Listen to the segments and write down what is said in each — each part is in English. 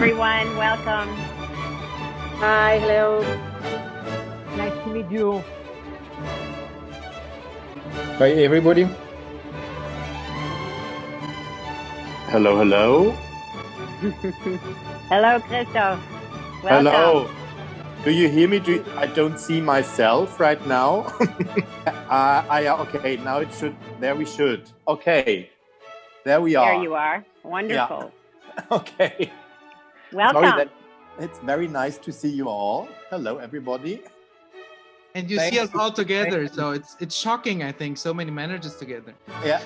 everyone. Welcome. Hi, hello. Nice to meet you. Hi, everybody. Hello, hello. Hello, Christoph. Welcome. Hello. Do you hear me? I don't see myself right now. Okay, now it should. There we should. Okay. There we are. There you are. Wonderful. Yeah. Okay. Welcome. It's very nice to see you all. Hello, everybody. And you see us all together, so it's shocking, I think, so many managers together. Yeah.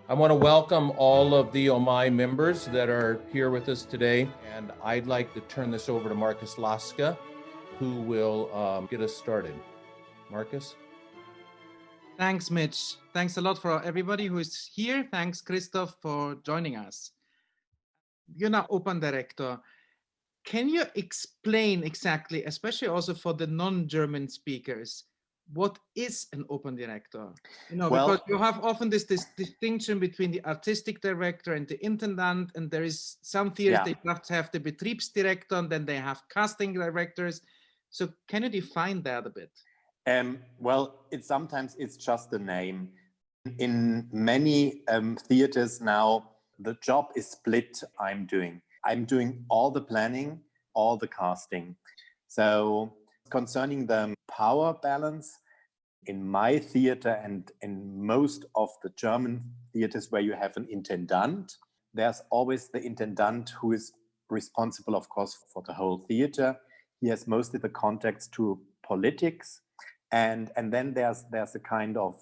I want to welcome all of the OMAI members that are here with us today, and I'd like to turn this over to Markus Laska, who will get us started. Markus? Thanks, Mitch. Thanks a lot for everybody who is here. Thanks, Christoph, for joining us. You're now Operndirektor. Can you explain exactly, especially also for the non-German speakers, what is an Operndirektor? Because you have often this distinction between the artistic director and the intendant, and there is some theaters they have to have the Betriebsdirektor, and then they have casting directors. So can you define that a bit? Sometimes it's just a name. In many theaters now, the job is split. I'm doing all the planning, all the casting. So concerning the power balance, in my theater and in most of the German theaters where you have an intendant, there's always the intendant who is responsible, of course, for the whole theater. He has mostly the contacts to politics. And then there's a kind of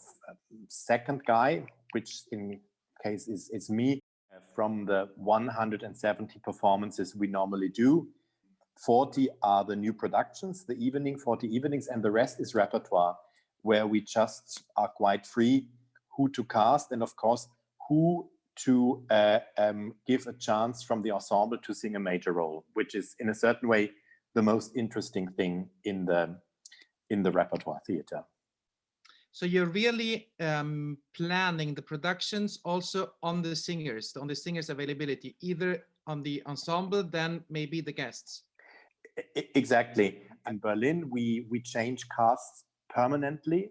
second guy, which in case is me. From the 170 performances we normally do, 40 are the new productions, 40 evenings, and the rest is repertoire, where we just are quite free who to cast and, of course, who to give a chance from the ensemble to sing a major role, which is in a certain way the most interesting thing in the repertoire theater. So you're really planning the productions also on the singers availability, either on the ensemble, then maybe the guests. Exactly. In Berlin, we change casts permanently.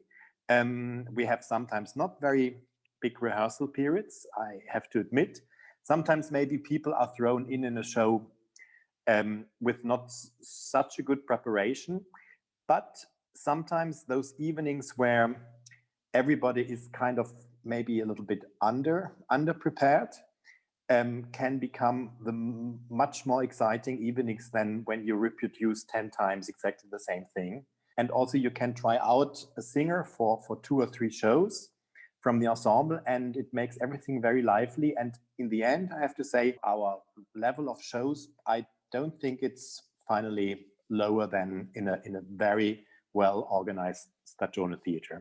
We have sometimes not very big rehearsal periods, I have to admit. Sometimes maybe people are thrown in a show with not such a good preparation, but sometimes those evenings where everybody is kind of maybe a little bit under prepared can become the much more exciting evenings than when you reproduce 10 times exactly the same thing. And also you can try out a singer for 2 or 3 shows from the ensemble, and it makes everything very lively. And in the end, I have to say, our level of shows, I don't think it's finally lower than in a very well-organized Stagione theater.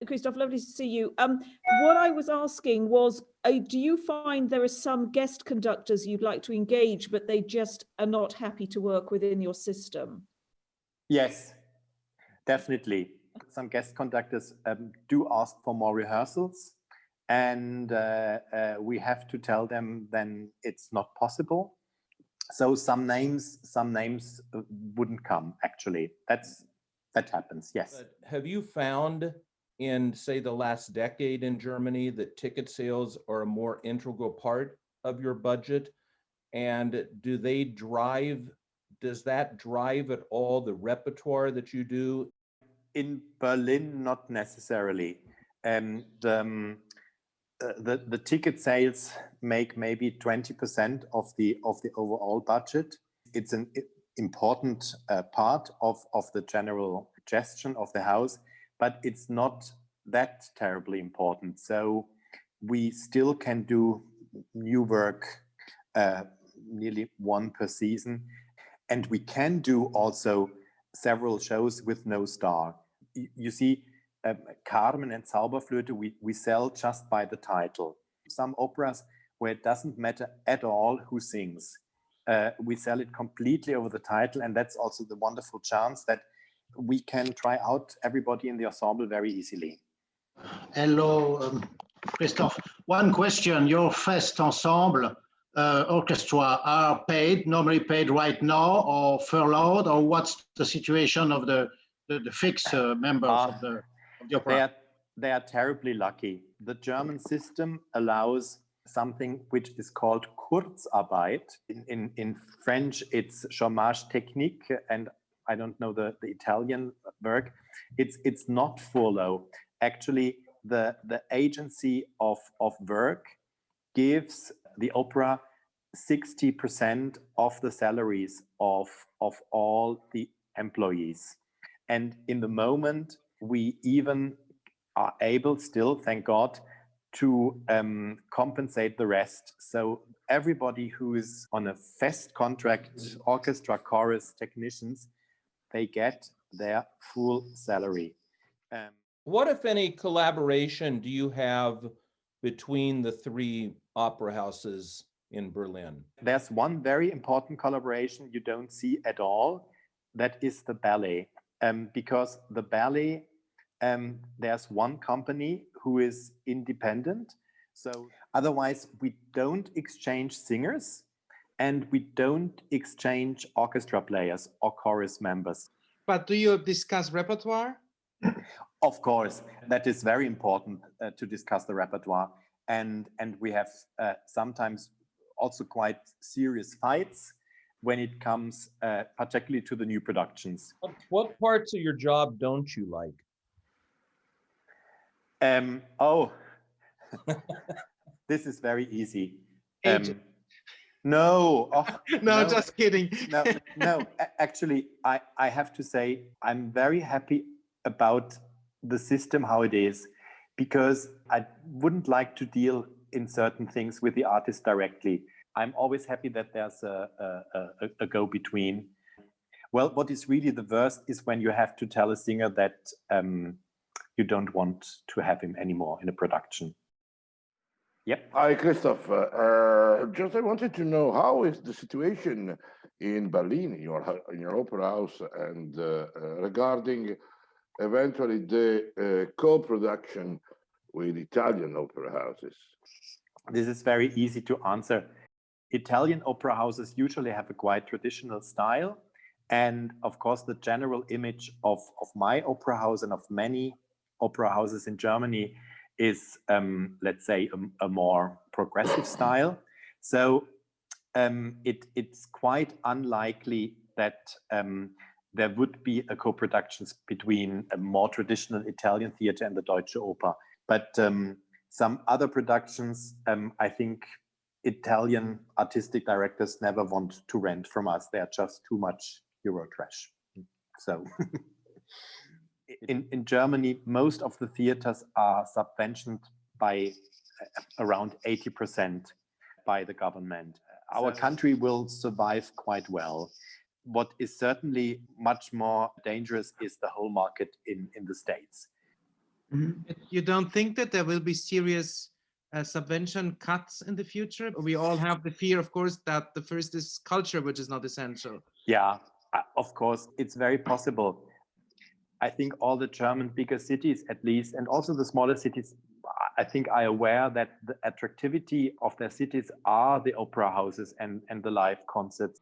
Christoph, lovely to see you. What I was asking was, do you find there are some guest conductors you'd like to engage, but they just are not happy to work within your system? Yes, definitely. Some guest conductors do ask for more rehearsals, and we have to tell them then it's not possible. So some names wouldn't come, actually. That happens, yes. But have you found in, say, the last decade in Germany that ticket sales are a more integral part of your budget? And does that drive at all the repertoire that you do? In Berlin, not necessarily. The ticket sales make maybe 20% of the overall budget. It's an important part of the general gestion of the house, but it's not that terribly important. So we still can do new work, nearly 1 per season. And we can do also several shows with no star. You see, Carmen and Zauberflöte, we sell just by the title. Some operas where it doesn't matter at all who sings. We sell it completely over the title, and that's also the wonderful chance that we can try out everybody in the ensemble very easily. Hello, Christoph, one question. Your Fest Ensemble orchestra are normally paid right now, or furloughed, or what's the situation of the fixed members of the opera? They are terribly lucky. The German system allows something which is called Kurzarbeit. In French, it's chômage technique, and I don't know the Italian word. It's not furlough. Actually, the agency of work gives the opera 60% of the salaries of all the employees. And in the moment, we even are able still, thank God, to compensate the rest. So everybody who is on a Fest contract, orchestra, chorus, technicians, they get their full salary. What, if any, collaboration do you have between the three opera houses in Berlin? There's one very important collaboration you don't see at all. That is the ballet. Because the ballet, there's one company who is independent. So otherwise, we don't exchange singers and we don't exchange orchestra players or chorus members. But do you discuss repertoire? Of course, that is very important to discuss the repertoire. And we have sometimes also quite serious fights when it comes particularly to the new productions. What parts of your job don't you like? This is very easy. No, no, just kidding. no. Actually, I have to say I'm very happy about the system how it is, because I wouldn't like to deal in certain things with the artist directly. I'm always happy that there's a go-between. Well, what is really the worst is when you have to tell a singer that you don't want to have him anymore in a production. Yep. Hi, Christoph. Just I wanted to know, how is the situation in Berlin, in your opera house, and regarding eventually the co-production with Italian opera houses? This is very easy to answer. Italian opera houses usually have a quite traditional style. And of course, the general image of my opera house and of many opera houses in Germany is, let's say, a more progressive style. So it's quite unlikely that there would be a co-production between a more traditional Italian theater and the Deutsche Oper. But some other productions, I think Italian artistic directors never want to rent from us. They are just too much Eurotrash. So in Germany, most of the theaters are subventioned by around 80% by the government. Our country will survive quite well. What is certainly much more dangerous is the whole market in the States. You don't think that there will be serious subvention cuts in the future? We all have the fear, of course, that the first is culture, which is not essential. Yeah, of course, it's very possible. I think all the German bigger cities, at least, and also the smaller cities, I think are aware that the attractivity of their cities are the opera houses and the live concerts.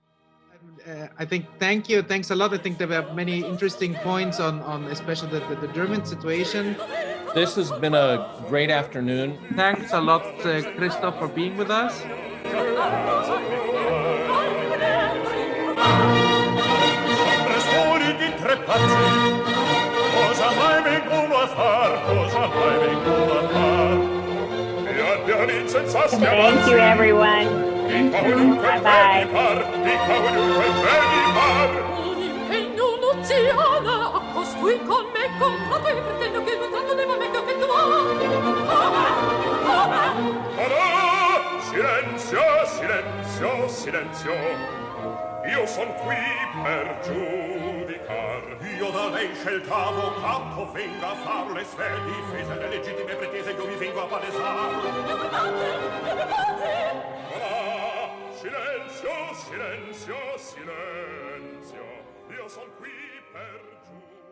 I think, thank you. Thanks a lot. I think there were many interesting points on especially the German situation. This has been a great afternoon. Thanks a lot, Christoph, for being with us. Thank you, everyone. Bye-bye. Silenzio, silenzio, silenzio. Io son qui per giudicar. Io da lei sceltavo quanto venga a far le sue difese, le legittime pretese, io vi vengo a palesar. Silenzio, silenzio, silenzio. Io son qui per giudicar.